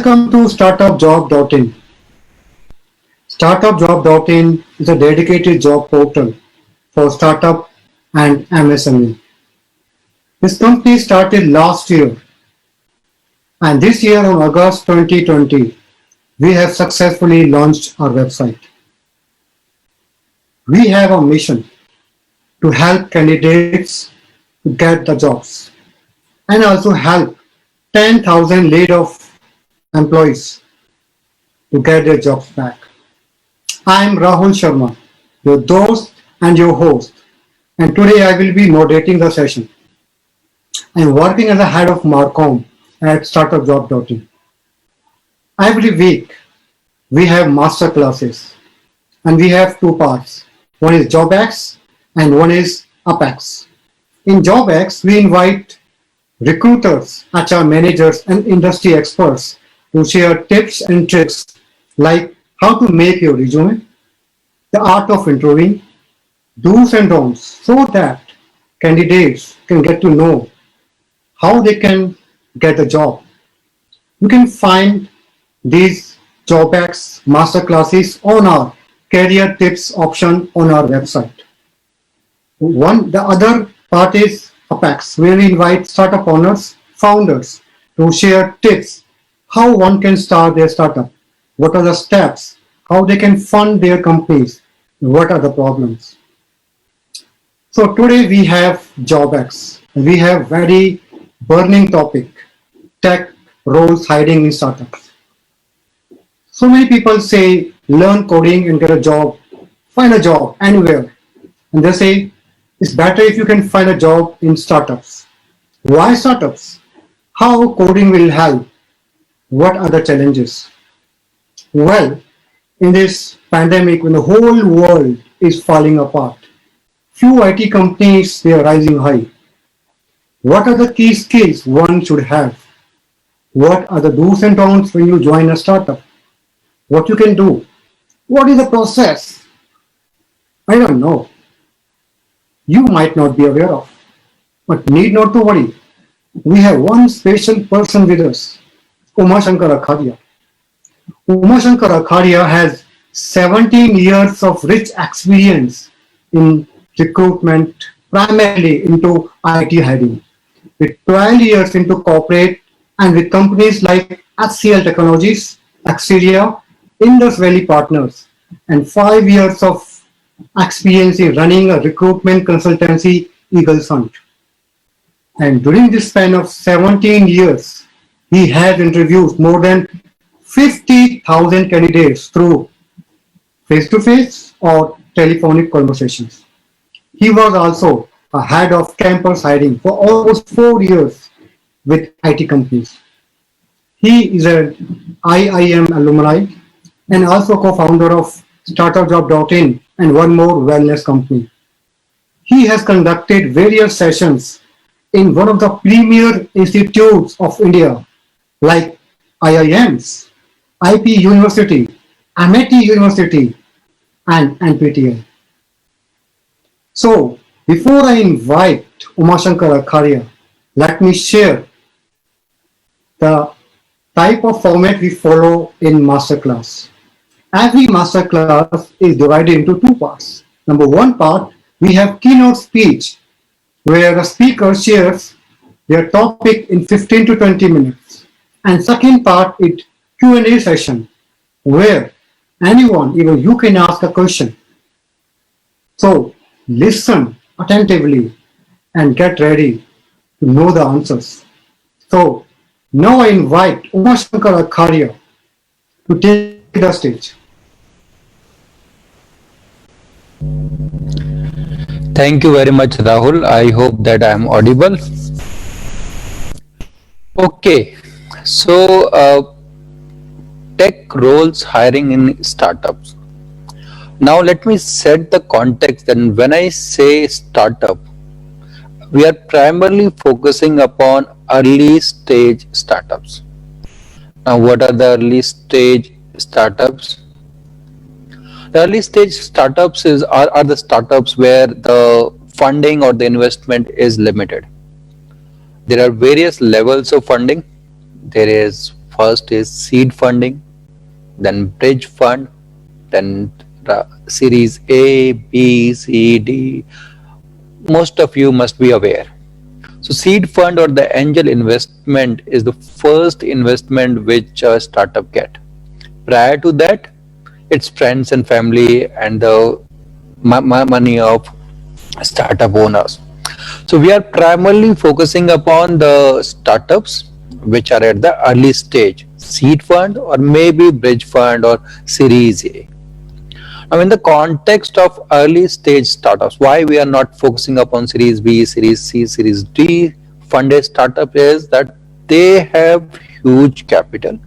Welcome to startupjob.in. Startupjob.in is a dedicated job portal for startup and MSME. This company started last year, and this year on August 2020, we have successfully launched our website. We have a mission to help candidates to get the jobs and also help 10,000 laid off employees to get their jobs back. I am Rahul Sharma, your host and your host, and today I will be moderating the session. I am working as a head of Marcom at startupjob.in. Every week we have master classes and we have two parts. One is JobX and one is UpX. In JobX, we invite recruiters, HR managers, and industry experts to share tips and tricks like how to make your resume, the art of interviewing, do's and don'ts, so that candidates can get to know how they can get a job. You can find these JobX masterclasses on our career tips option on our website. The other part is Apex, where we invite startup owners, founders to share tips how one can start their startup, what are the steps, how they can fund their companies, what are the problems. So today we have JobX. We have very burning topic, tech roles hiding in startups. So many people say learn coding and get a job, find a job anywhere. And they say it's better if you can find a job in startups. Why startups? How coding will help? What are the challenges? Well, in this pandemic, when the whole world is falling apart, few IT companies they are rising high. What are the key skills one should have? What are the do's and don'ts when you join a startup? What you can do? What is the process? I don't know. You might not be aware of, but need not to worry. We have one special person with us, Uma Shankar Akhadia. Uma Shankar Akhadia has 17 years of rich experience in recruitment, primarily into IT hiring, with 12 years into corporate and with companies like HCL Technologies, Axeria, Indus Valley Partners, and 5 years of experience in running a recruitment consultancy, Eagles Hunt. And during this span of 17 years, he has interviewed more than 50,000 candidates through face-to-face or telephonic conversations. He was also a head of campus hiring for almost 4 years with IT companies. He is an IIM alumni and also co-founder of StartupJob.in and one more wellness company. He has conducted various sessions in one of the premier institutes of India like IIMs, IP University, Amity University, and NPTI. So, before I invite Umashankar Akharia, let me share the type of format we follow in masterclass. Every masterclass is divided into two parts. Number one part, we have keynote speech where the speaker shares their topic in 15 to 20 minutes. And second part is Q&A session where anyone, even you can ask a question. So listen attentively and get ready to know the answers. So now I invite Umashankar Akharia to take the stage. Thank you very much, Rahul. I hope that I am audible. Okay, so tech roles hiring in startups. Now, let me set the context. And when I say startup, we are primarily focusing upon early stage startups. Now, what are the early stage startups? The early stage startups are the startups where the funding or the investment is limited. There are various levels of funding. There is First is seed funding, then bridge fund, then series A, B, C, D. Most of you must be aware. So seed fund or the angel investment is the first investment which a startup get. Prior to that, it's friends and family and the money of startup owners. So we are primarily focusing upon the startups which are at the early stage, seed fund or maybe bridge fund or series A. Now, in the context of early stage startups, why we are not focusing upon series B, series C, series D funded startup is that they have huge capital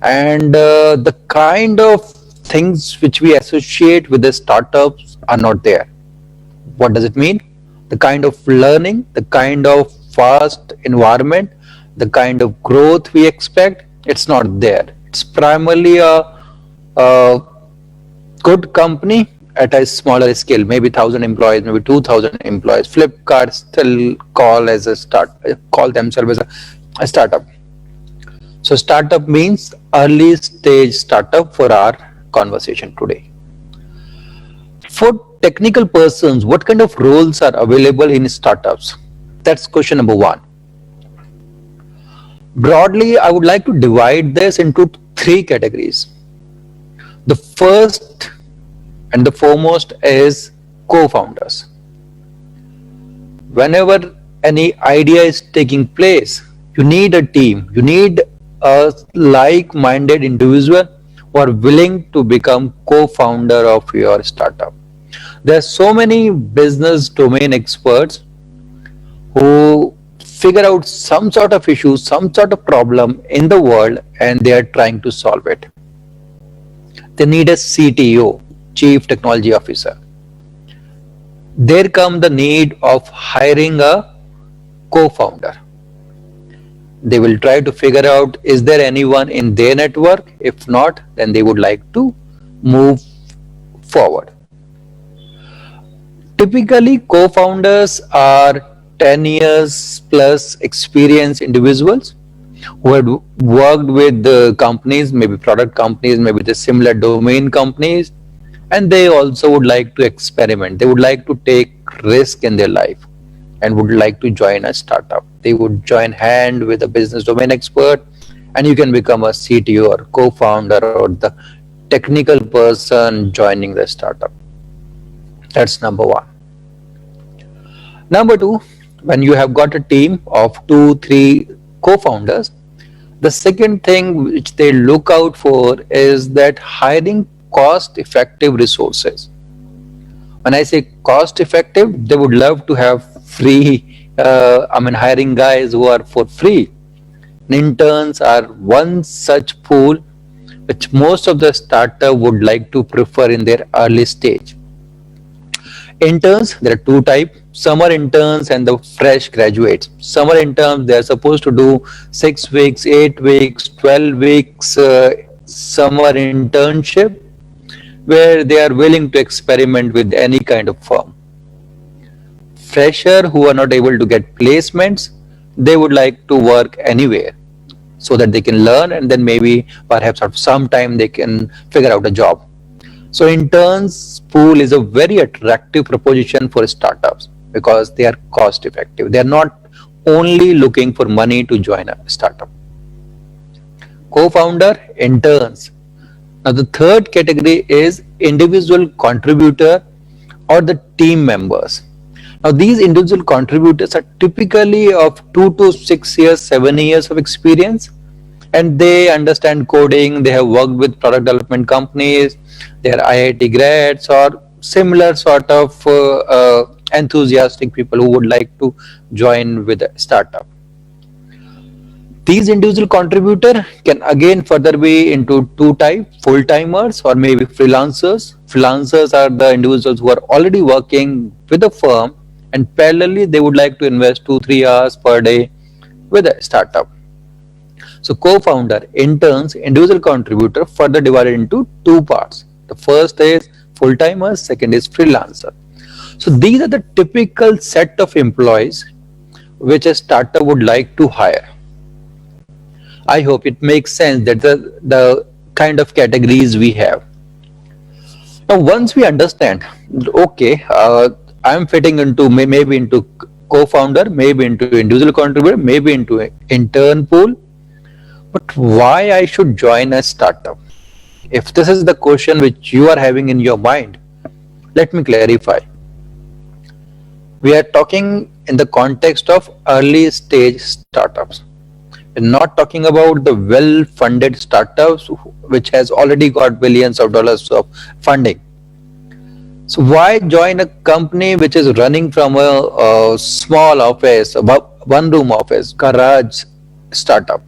and the kind of things which we associate with the startups are not there. What does it mean? The kind of learning, the kind of fast environment, the kind of growth we expect, it's not there. It's primarily a good company at a smaller scale, maybe 1,000 employees, maybe 2,000 employees. Flipkart still call themselves as a startup. So startup means early stage startup for our conversation today. For technical persons, what kind of roles are available in startups? That's question number one. Broadly, I would like to divide this into three categories. The first and the foremost is co-founders. Whenever any idea is taking place, you need a team, you need a like-minded individual who are willing to become co-founder of your startup. There are so many business domain experts who figure out some sort of issue, some sort of problem in the world, and they are trying to solve it. They need a CTO, Chief Technology Officer. There come the need of hiring a co-founder. They will try to figure out, is there anyone in their network? If not, then they would like to move forward. Typically, co-founders are 10 years plus experienced individuals who had worked with the companies, maybe product companies, maybe the similar domain companies, and they also would like to experiment. They would like to take risk in their life and would like to join a startup. They would join hand with a business domain expert, and you can become a CTO or co-founder or the technical person joining the startup. That's number one. Number two, when you have got a team of 2, 3 co-founders, the second thing which they look out for is that hiring cost-effective resources. When I say cost-effective, they would love to have free, hiring guys who are for free. Interns are one such pool which most of the startup would like to prefer in their early stage. Interns, there are two types: summer interns and the fresh graduates. Summer interns, they are supposed to do 6 weeks, 8 weeks, 12 weeks summer internship where they are willing to experiment with any kind of firm. Fresher who are not able to get placements, they would like to work anywhere so that they can learn and then maybe perhaps after some time they can figure out a job. So interns pool is a very attractive proposition for startups because they are cost effective. They are not only looking for money to join a startup. Co-founder, interns. Now the third category is individual contributor or the team members. Now these individual contributors are typically of 2 to 6 years, 7 years of experience, and they understand coding, they have worked with product development companies, they are IIT grads or similar sort of enthusiastic people who would like to join with a startup. These individual contributor can again further be into two types: full-timers or maybe freelancers. Freelancers are the individuals who are already working with a firm and parallelly they would like to invest 2-3 hours per day with a startup. So co-founder, interns, individual contributor further divided into two parts. The first is full-timers, second is freelancer. So these are the typical set of employees which a startup would like to hire. I hope it makes sense that the kind of categories we have. Now, once we understand, okay, I'm fitting into maybe into co-founder, maybe into individual contributor, maybe into intern pool, but why I should join a startup? If this is the question which you are having in your mind, let me clarify. We are talking in the context of early stage startups. We're not talking about the well funded startups which has already got billions of dollars of funding. So why join a company which is running from a small office, a one room office, garage startup?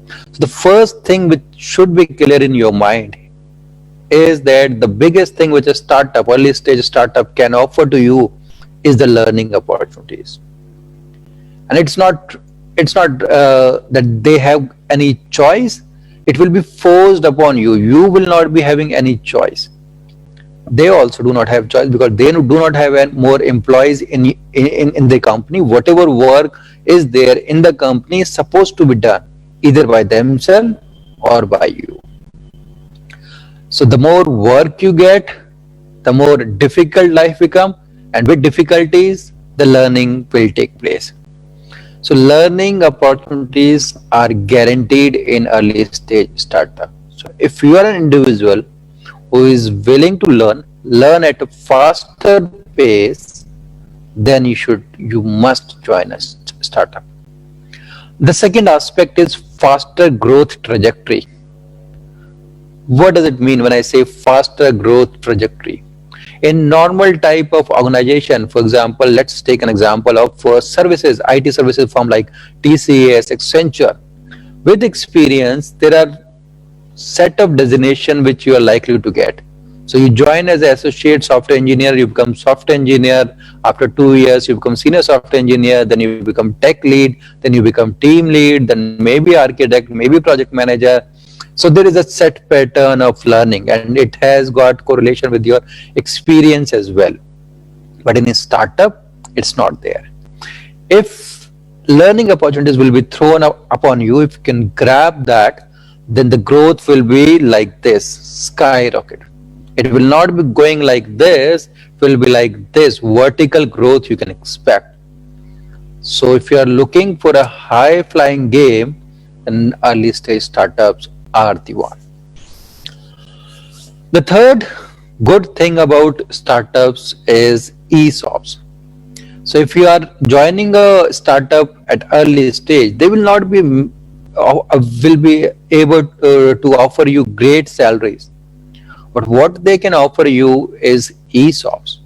So the first thing which should be clear in your mind is that the biggest thing which a startup, early stage startup can offer to you is the learning opportunities. And it's not that they have any choice. It will be forced upon you. You will not be having any choice. They also do not have choice because they do not have more employees in the company. Whatever work is there in the company is supposed to be done either by themselves or by you. So the more work you get, the more difficult life become, and with difficulties the learning will take place. So learning opportunities are guaranteed in early stage startup. So if you are an individual who is willing to learn at a faster pace, then you must join a startup. The second aspect is faster growth trajectory. What does it mean when I say faster growth trajectory? In normal type of organization, for example, let's take an example of services, IT services firm like TCS, Accenture. With experience, there are set of designation which you are likely to get. So you join as an associate software engineer, you become software engineer. After 2 years, you become senior software engineer. Then you become tech lead. Then you become team lead. Then maybe architect, maybe project manager. So there is a set pattern of learning, and it has got correlation with your experience as well. But in a startup, it's not there. If learning opportunities will be thrown upon you, if you can grab that, then the growth will be like this, skyrocket. It will not be going like this, it will be like this, vertical growth you can expect. So if you are looking for a high flying game, then early stage startups are the one. The third good thing about startups is ESOPs. So if you are joining a startup at early stage, they will be able to offer you great salaries. But what they can offer you is ESOPs.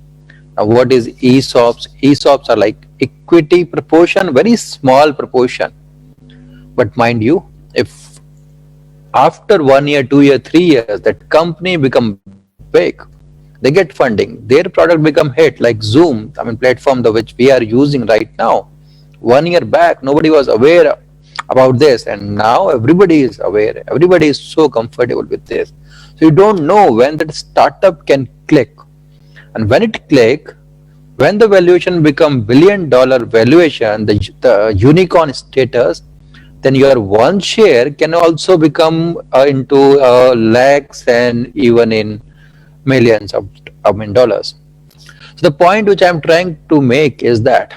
Now, what is ESOPs? ESOPs are like equity proportion, very small proportion. But mind you, if after 1 year, 2 year, 3 years, that company become big, they get funding, their product become hit like Zoom, platform which we are using right now. 1 year back, nobody was aware about this, and now everybody is aware. Everybody is so comfortable with this. So you don't know when that startup can click, and when it click, when the valuation become $1 billion valuation, the unicorn status, then your one share can also become into lakhs and even in millions of dollars. So the point which I'm trying to make is that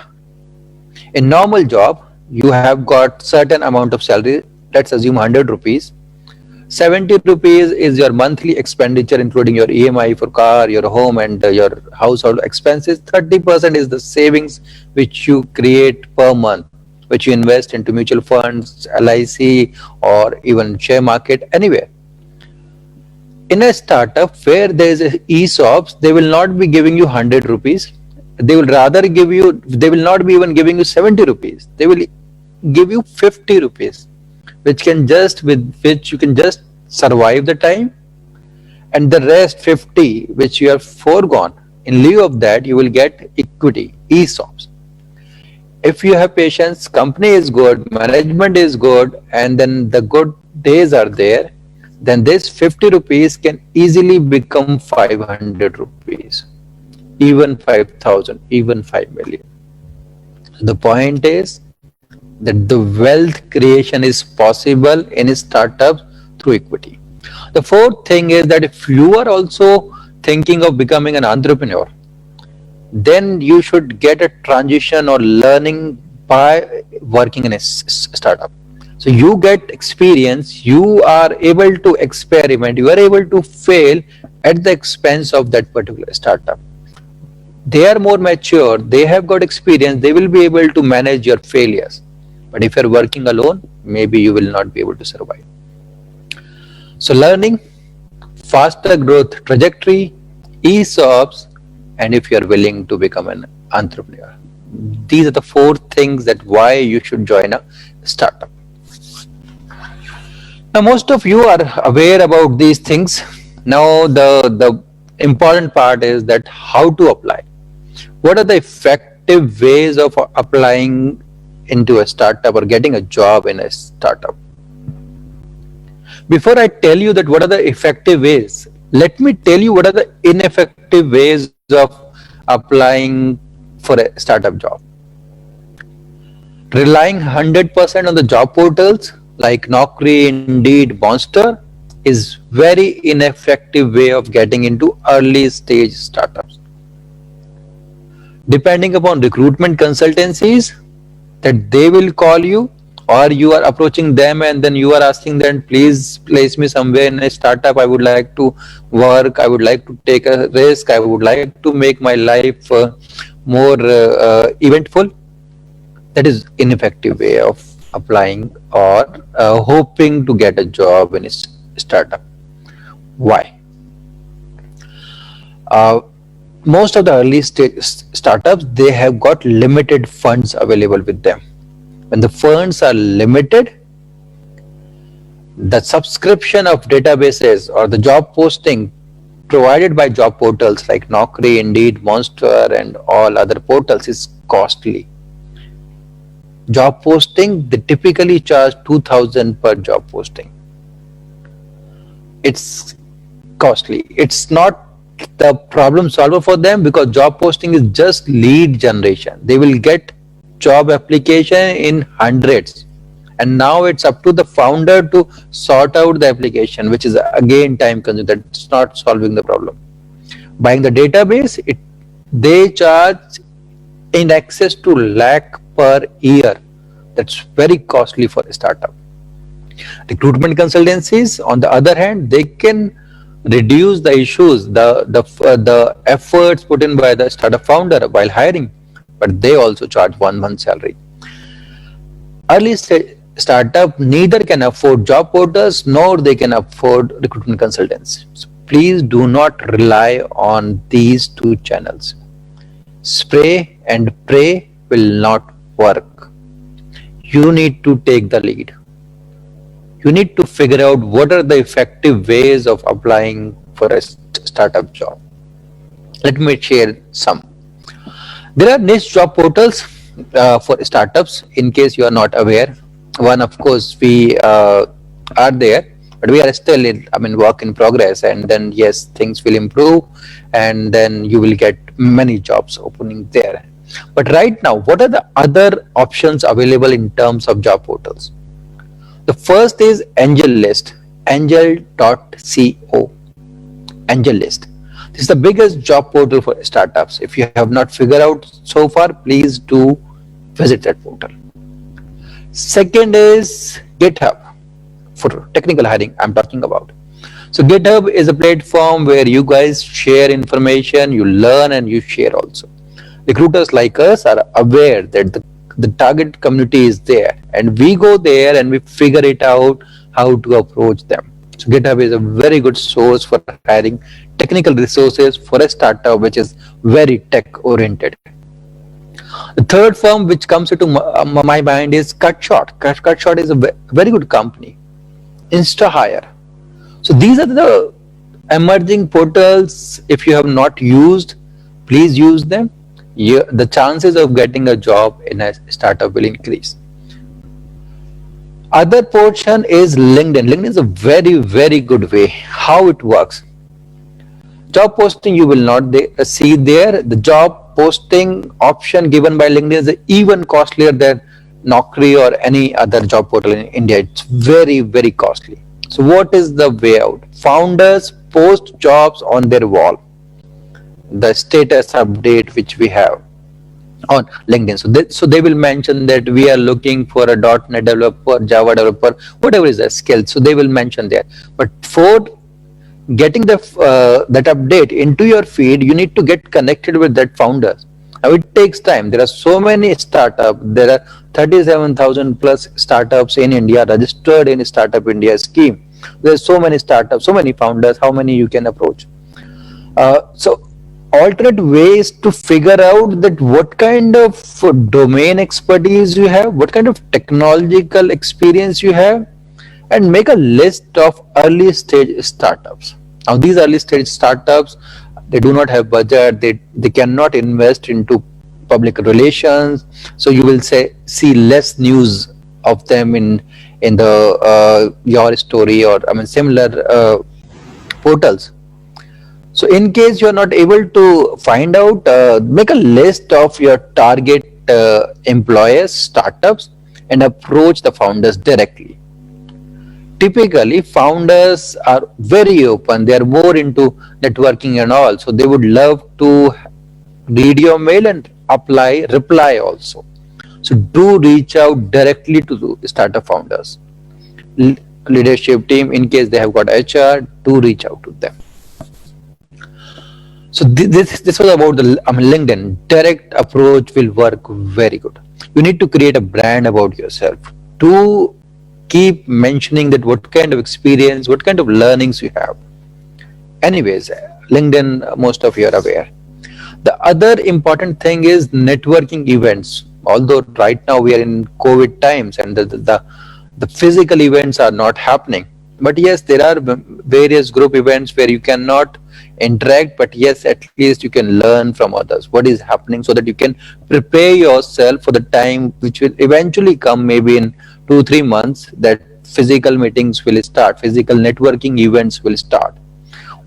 in normal job, you have got certain amount of salary. Let's assume 100 rupees. 70 rupees is your monthly expenditure, including your EMI for car, your home, and your household expenses. 30% is the savings which you create per month, which you invest into mutual funds, LIC, or even share market, anywhere. In a startup where there is ESOPs, they will not be giving you 100 rupees. They will not be even giving you 70 rupees. They will give you 50 rupees, with which you can just survive the time, and the rest 50 which you have foregone. In lieu of that, you will get equity, ESOPs. If you have patience, company is good, management is good, and then the good days are there, then this 50 rupees can easily become 500 rupees, even 5,000, even 5 million. The point is, that the wealth creation is possible in startups through equity. The fourth thing is that if you are also thinking of becoming an entrepreneur, then you should get a transition or learning by working in a startup. So you get experience, you are able to experiment, you are able to fail at the expense of that particular startup. They are more mature, they have got experience, they will be able to manage your failures. But if you're working alone, maybe you will not be able to survive. So learning, faster growth trajectory, ESOPs, and if you're willing to become an entrepreneur. These are the four things that why you should join a startup. Now, most of you are aware about these things. Now, the important part is that how to apply. What are the effective ways of applying into a startup or getting a job in a startup? Before I tell you that what are the effective ways, let me tell you what are the ineffective ways of applying for a startup job. Relying 100% on the job portals like Naukri, Indeed, Monster is very ineffective way of getting into early stage startups. Depending upon recruitment consultancies that they will call you, or you are approaching them and then you are asking them, please place me somewhere in a startup, I would like to work, I would like to take a risk, I would like to make my life more eventful. That is ineffective way of applying or hoping to get a job in a startup. Why? Most of the early stage startups, they have got limited funds available with them. When the funds are limited, the subscription of databases or the job posting provided by job portals like Naukri, Indeed, Monster, and all other portals is costly. Job posting, they typically charge 2,000 per job posting. It's costly. It's not the problem solver for them because job posting is just lead generation. They will get job application in hundreds, and now it's up to the founder to sort out the application, which is again time consuming. That's not solving the problem. Buying the database, they charge in excess to lakh per year. That's very costly for a startup. Recruitment consultancies, on the other hand, they can reduce the issues, the efforts put in by the startup founder while hiring, but they also charge 1 month salary. Early startup neither can afford job portals nor they can afford recruitment consultants. So please do not rely on these two channels. Spray and pray will not work. You need to take the lead. You need to figure out what are the effective ways of applying for a startup job. Let me share some. There are niche job portals for startups in case you are not aware. One, of course, we are there, but we are still in, work in progress, and then yes, things will improve and then you will get many jobs opening there. But right now, what are the other options available in terms of job portals? The first is AngelList, angel.co, AngelList. This is the biggest job portal for startups. If you have not figured out so far, please do visit that portal. Second is GitHub, for technical hiring I'm talking about. So GitHub is a platform where you guys share information, you learn and you share also. Recruiters like us are aware that the target community is there, and we go there and we figure it out how to approach them. So GitHub is a very good source for hiring technical resources for a startup which is very tech oriented. The third firm which comes into my mind is CutShort. CutShort is a very good company. InstaHire. So these are the emerging portals. If you have not used, please use them. The chances of getting a job in a startup will increase. Other portion is LinkedIn. LinkedIn is a very, very good way. How it works. Job posting you will not see there. The job posting option given by LinkedIn is even costlier than Naukri or any other job portal in India. It's very, very costly. So what is the way out? Founders post jobs on their wall, the status update which we have on LinkedIn. So they will mention that we are looking for a .NET developer, Java developer, whatever is the skill. So they will mention there. But for getting that update into your feed, you need to get connected with that founder. Now it takes time. There are so many startups. There are 37,000 plus startups in India registered in Startup India scheme. There's so many startups, so many founders. How many you can approach? So alternate ways to figure out that what kind of domain expertise you have, what kind of technological experience you have, and make a list of early stage startups. Now these early stage startups, they do not have budget, they cannot invest into public relations, so you will see less news of them in the your story, or I mean similar portals. So in case you are not able to find out, make a list of your target employers, startups, and approach the founders directly. Typically, founders are very open. They are more into networking and all. So they would love to read your mail and reply also. So do reach out directly to the startup founders. Leadership team, in case they have got HR, do reach out to them. So this was about the LinkedIn. Direct approach will work very good. You need to create a brand about yourself. To keep mentioning that what kind of experience, what kind of learnings you have. Anyways, LinkedIn, most of you are aware. The other important thing is networking events. Although right now we are in COVID times and the physical events are not happening, but yes, there are various group events where you cannot interact, but yes, at least you can learn from others what is happening, so that you can prepare yourself for the time which will eventually come, maybe in 2-3 months, that physical meetings will start, physical networking events will start.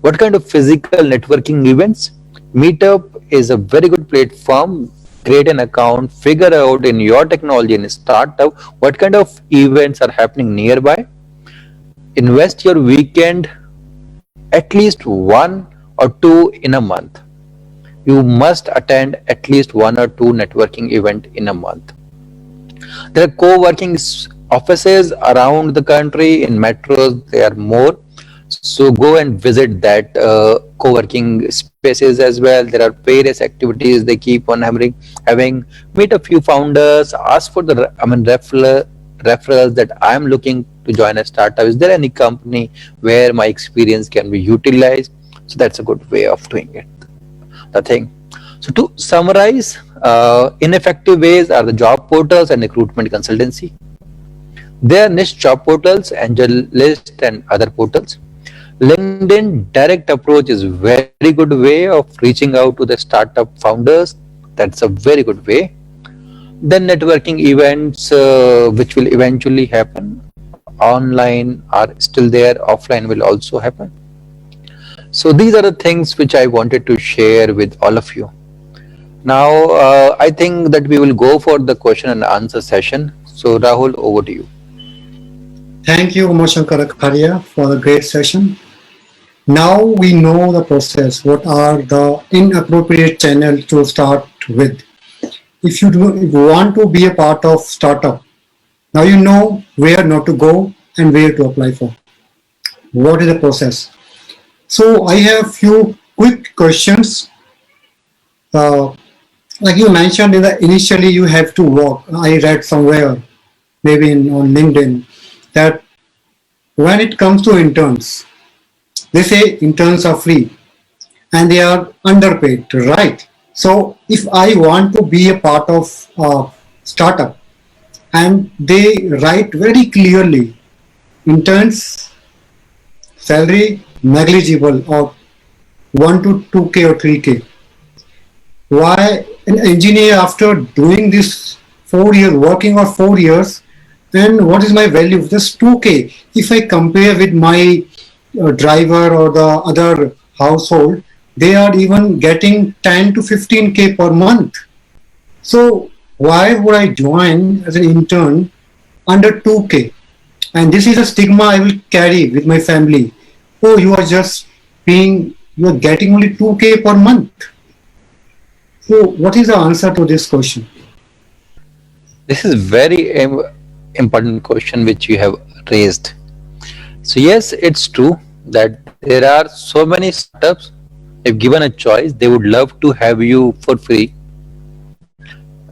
What kind of physical networking events? Meetup is a very good platform. Create an account, figure out in your technology and startup what kind of events are happening nearby. Invest your weekend, at least 1 or 2 in a month. You must attend at least 1 or 2 networking event in a month. There are co-working offices around the country. In metros there are more, so go and visit that co-working spaces as well. There are various activities they keep on having. Meet a few founders, ask for the referrals that I am looking to join a startup. Is there any company where my experience can be utilized? So that's a good way of doing it, the thing. So to summarize, ineffective ways are the job portals and recruitment consultancy. There are niche job portals, AngelList and other portals. LinkedIn direct approach is very good way of reaching out to the startup founders. That's a very good way. Then networking events, which will eventually happen. Online are still there, offline will also happen. So these are the things which I wanted to share with all of you. Now, I think that we will go for the question and answer session. So Rahul, over to you. Thank you, Umashankar Akharia, for the great session. Now we know the process. What are the inappropriate channels to start with? If you want to be a part of startup, now you know where not to go and where to apply for. What is the process? So I have few quick questions. Like you mentioned, initially you have to walk. I read somewhere, maybe on LinkedIn, that when it comes to interns, they say interns are free and they are underpaid, right? So if I want to be a part of a startup and they write very clearly, interns salary negligible or 1 to 2K or 3K. Why an engineer, after doing this 4 years, working for 4 years, then what is my value? Just 2K. If I compare with my driver or the other household, they are even getting 10 to 15K per month. So Why would I join as an intern under 2K? And this is a stigma I will carry with my family. Oh, you are getting only 2K per month. So, what is the answer to this question? This is very important question which you have raised. So yes, it's true that there are so many startups. If given a choice, they would love to have you for free.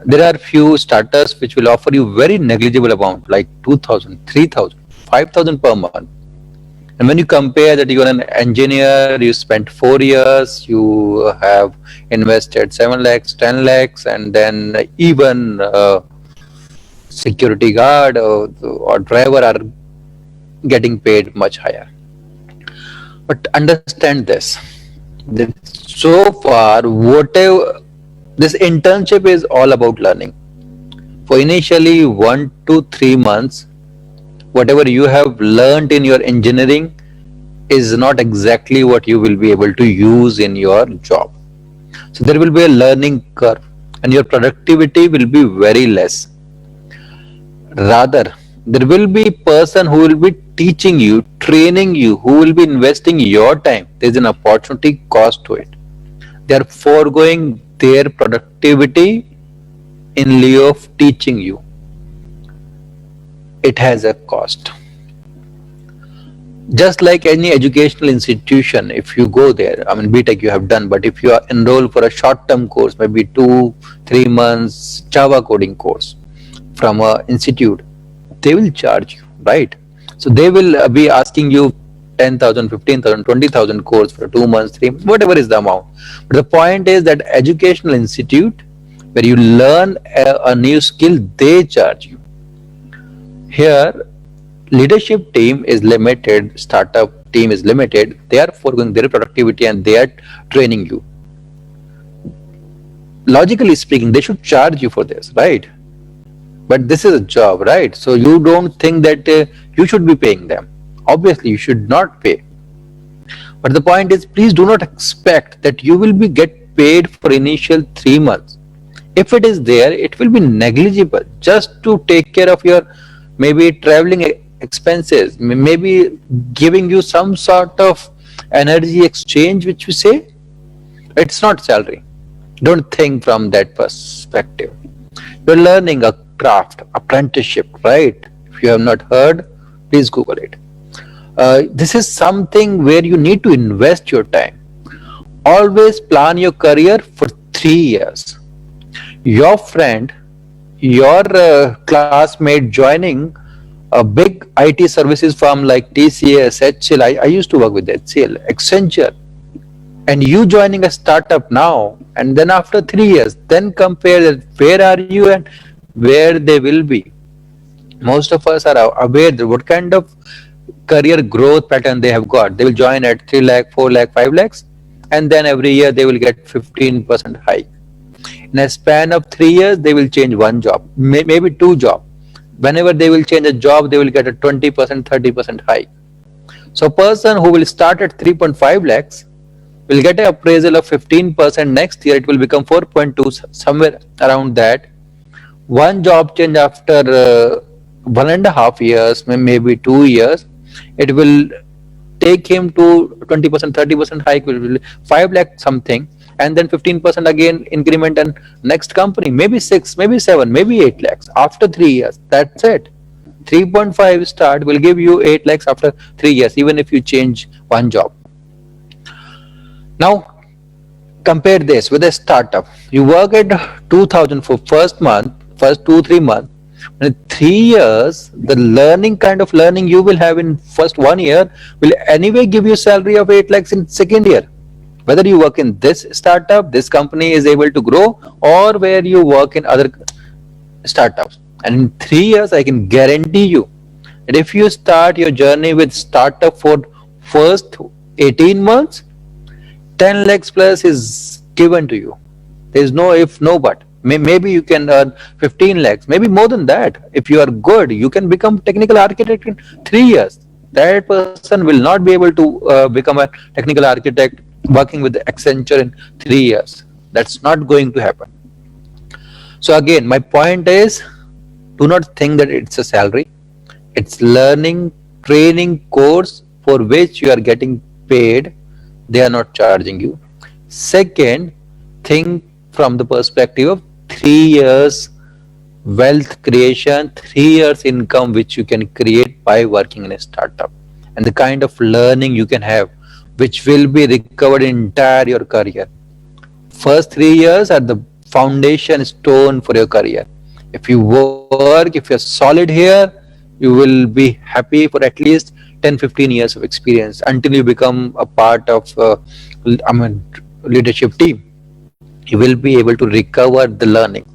There are few startups which will offer you very negligible amount, like 2,000, 3,000, 5,000 per month. And when you compare that you're an engineer, you spent 4 years, you have invested 7 lakhs, 10 lakhs, and then even security guard or driver are getting paid much higher. But understand this, that so far, whatever this internship is all about learning. For initially 1 to 3 months, whatever you have learned in your engineering is not exactly what you will be able to use in your job. So there will be a learning curve and your productivity will be very less. Rather, there will be person who will be teaching you, training you, who will be investing your time. There's an opportunity cost to it. They are foregoing their productivity in lieu of teaching you. It has a cost. Just like any educational institution, if you go there, I mean, BTech you have done, but if you are enrolled for a short term course, maybe 2, 3 months Java coding course from a institute, they will charge you, right? So they will be asking you 10,000, 15,000, 20,000 course for 2 months, 3 months, whatever is the amount. But the point is that educational institute where you learn a new skill, they charge you. Here, leadership team is limited, startup team is limited. They are foregoing their productivity and they are training you. Logically speaking, they should charge you for this, right? But this is a job, right? So you don't think that you should be paying them. Obviously, you should not pay. But the point is, please do not expect that you will be get paid for initial 3 months. If it is there, it will be negligible just to take care of your maybe traveling expenses, maybe giving you some sort of energy exchange, which we say it's not salary. Don't think from that perspective. You're learning a craft, apprenticeship, right? If you have not heard, please Google it. This is something where you need to invest your time. Always plan your career for 3 years. Your friend, your classmate joining a big IT services firm like TCS, HCL, I used to work with HCL, Accenture, and you joining a startup now, and then after 3 years, then compare that where are you and where they will be. Most of us are aware that what kind of career growth pattern they have got. They will join at 3 lakh, 4 lakh, 5 lakhs, and then every year they will get 15% hike. In a span of 3 years, they will change one job, maybe two jobs. Whenever they will change a job, they will get a 20%, 30% hike. So a person who will start at 3.5 lakhs will get an appraisal of 15% next year. It will become 4.2, somewhere around that. One job change after 1.5 years, maybe 2 years, it will take him to 20%, 30% hike, will be 5 lakh something, and then 15% again increment and next company, maybe 6, maybe 7, maybe 8 lakhs after 3 years. That's it. 3.5 start will give you 8 lakhs after 3 years, even if you change one job. Now, compare this with a startup. You work at 2,000 for first 2, 3 months. In 3 years, the learning kind of learning you will have in first 1 year will anyway give you salary of 8 lakhs in second year. Whether you work in this startup, this company is able to grow, or where you work in other startups. And in 3 years, I can guarantee you that if you start your journey with startup for first 18 months, 10 lakhs plus is given to you. There is no if, no but. Maybe you can earn 15 lakhs, maybe more than that. If you are good, you can become technical architect in 3 years. That person will not be able to become a technical architect working with Accenture in 3 years. That's not going to happen. So again, my point is, do not think that it's a salary. It's learning training course for which you are getting paid. They are not charging you. Second, think from the perspective of 3 years wealth creation, 3 years income which you can create by working in a startup, and the kind of learning you can have, which will be recovered in entire your career. First 3 years are the foundation stone for your career. If you work, if you're solid here, you will be happy for at least 10 15 years of experience until you become a part of I mean leadership team. You will be able to recover the learning.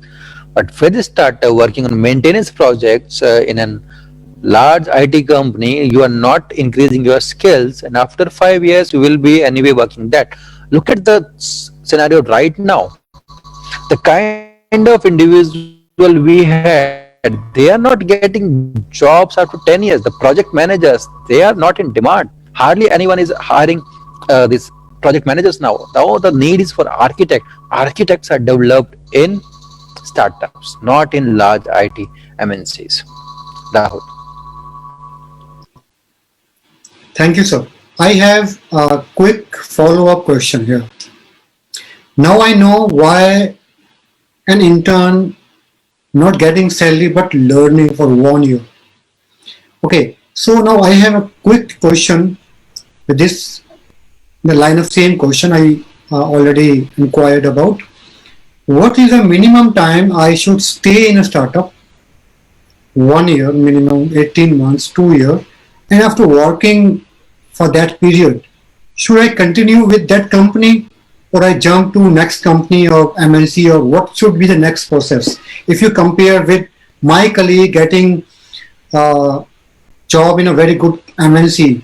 But when you start working on maintenance projects in a large IT company, you are not increasing your skills, and after 5 years, you will be anyway working that. Look at the scenario right now. The kind of individual we had, they are not getting jobs after 10 years. The project managers, they are not in demand. Hardly anyone is hiring these project managers now. Now the need is for architect. Architects are developed in startups, not in large IT MNCs. Rahul. Thank you, sir. I have a quick follow-up question here. Now I know why an intern not getting salary but learning for 1 year. Okay, so now I have a quick question with this, the line of same question I already inquired about. What is the minimum time I should stay in a startup? 1 year, minimum 18 months, 2 year, and after working for that period, should I continue with that company or I jump to next company or MNC, or what should be the next process? If you compare with my colleague getting a job in a very good MNC,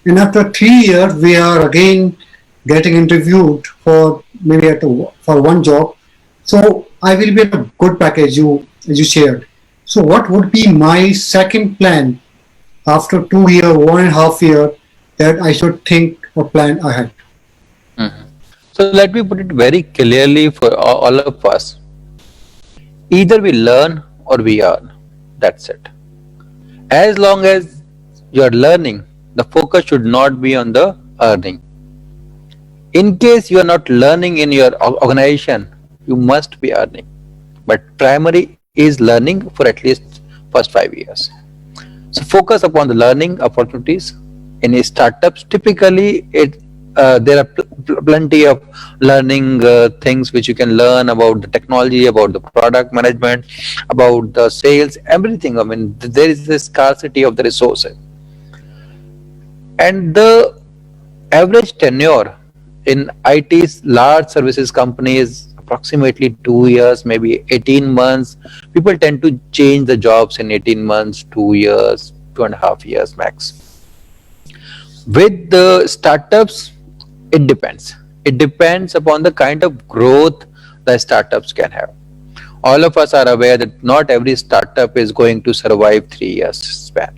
and after 3 years we are again getting interviewed for maybe for one job, so I will be in a good package you as you shared. So what would be my second plan after 2 year, 1.5 year that I should think or plan ahead? Mhm. So let me put it very clearly for all of us. Either we learn or we earn. That's it. As long as you're learning, the focus should not be on the earning. In case you are not learning in your organization, you must be earning. But primary is learning for at least first 5 years. So focus upon the learning opportunities. In startups, typically there are plenty of learning things which you can learn about the technology, about the product management, about the sales, everything. I mean, there is a scarcity of the resources, and the average tenure in IT's large services companies approximately 2 years, maybe 18 months. People tend to change the jobs in 18 months, 2 years, 2.5 years max. With the startups, it depends. It depends upon the kind of growth the startups can have. All of us are aware that not every startup is going to survive 3 years span.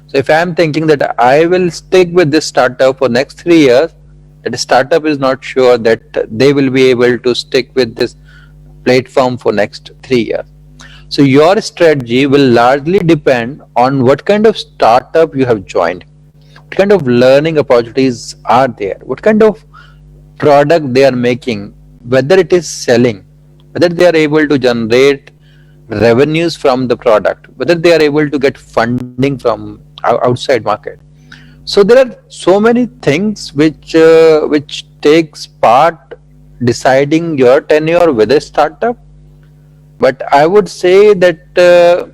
So if I am thinking that I will stick with this startup for next 3 years, that startup is not sure that they will be able to stick with this platform for next 3 years. So your strategy will largely depend on what kind of startup you have joined, what kind of learning opportunities are there, what kind of product they are making, whether it is selling, whether they are able to generate revenues from the product, whether they are able to get funding from outside market. So there are so many things which takes part deciding your tenure with a startup. But I would say that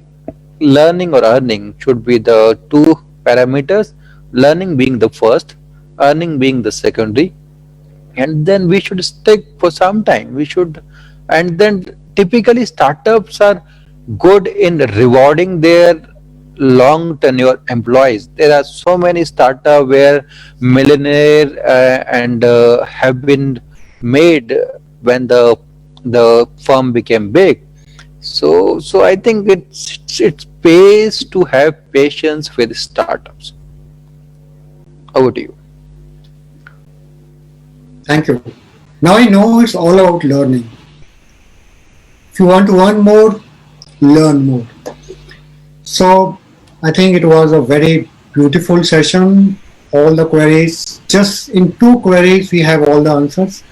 learning or earning should be the two parameters. Learning being the first, earning being the secondary, and then we should stick for some time. We should, and then typically startups are good in rewarding their long tenure employees. There are so many startup where millionaire and have been made when the firm became big. So I think it pays to have patience with startups. Over to you. Thank you. Now I know it's all about learning. If you want to earn more, learn more. So I think it was a very beautiful session. All the queries, just in two queries, we have all the answers.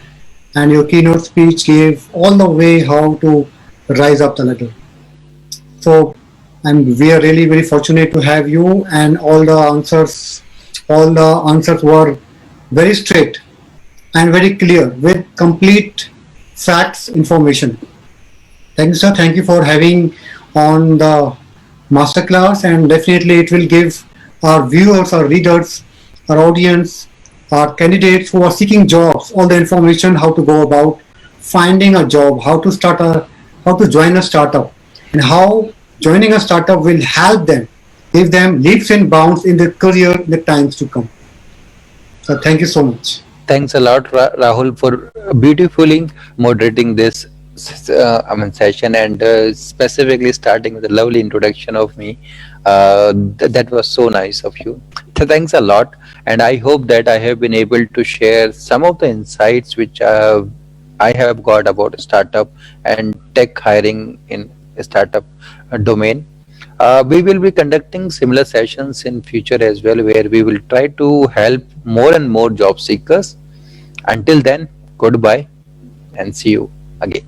And your keynote speech gave all the way how to rise up the ladder. So, and we are really very fortunate to have you. And all the answers were very straight and very clear with complete facts information. Thank you, sir. Thank you for having on the masterclass, and definitely it will give our viewers, our readers, our audience, our candidates who are seeking jobs all the information how to go about finding a job, how to join a startup, and how joining a startup will help them, give them leaps and bounds in their career in the times to come. So thank you so much. Thanks a lot, Rahul, for beautifully moderating this session, and specifically starting with a lovely introduction of me. That was so nice of you. Thanks a lot, and I hope that I have been able to share some of the insights which I have got about startup and tech hiring in a startup domain. We will be conducting similar sessions in future as well, where we will try to help more and more job seekers. Until then, goodbye and see you again.